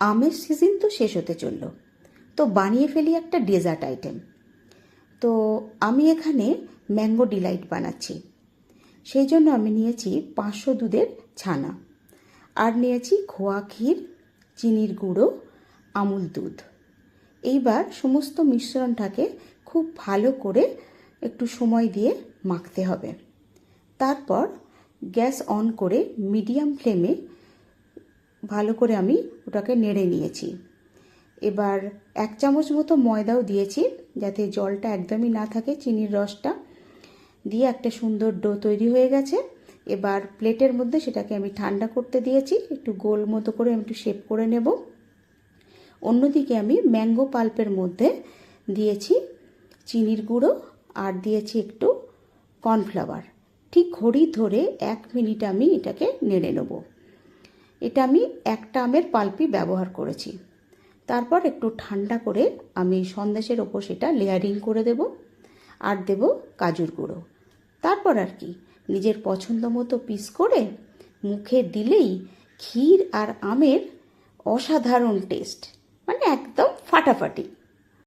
আমের সিজন তো শেষ হতে চলল, তো বানিয়ে ফেলি একটা ডেজার্ট আইটেম। তো আমি এখানে ম্যাঙ্গো ডিলাইট বানাচ্ছি। সেই জন্য আমি নিয়েছি 500 দুধের ছানা, আর নিয়েছি খোয়া ক্ষীর, চিনির গুঁড়ো, আমুল দুধ। এইবার সমস্ত মিশ্রণটাকে খুব ভালো করে একটু সময় দিয়ে মাখতে হবে। তারপর গ্যাস অন করে মিডিয়াম ফ্লেমে ভালো করে আমি ওটাকে নেড়ে নিয়েছি। এবার 1 চামচ মতো ময়দাও দিয়েছি, যাতে জলটা একদমই না থাকে, চিনির রসটা দিয়ে একটা সুন্দর ডো তৈরি হয়ে গেছে। এবার প্লেটের মধ্যে সেটাকে আমি ঠান্ডা করতে দিয়েছি, একটু গোল মতো করে আমি একটু শেপ করে নেব। অন্যদিকে আমি ম্যাঙ্গো পাল্পের মধ্যে দিয়েছি চিনির গুঁড়ো আর দিয়েছি একটু কর্নফ্লাওয়ার। ঠিক ঘড়ি ধরে 1 মিনিট আমি এটাকে নেড়ে নেব। এটা আমি একটা আমের পাল্পই ব্যবহার করেছি। তারপর একটু ঠান্ডা করে আমি সন্দেশের ওপর সেটা লেয়ারিং করে দেব, আর দেব কাজুর গুঁড়ো। তারপর আর কি, নিজের পছন্দ মতো পিস করে মুখে দিলেই ক্ষীর আর আমের অসাধারণ টেস্ট, মানে একদম ফাটাফাটি।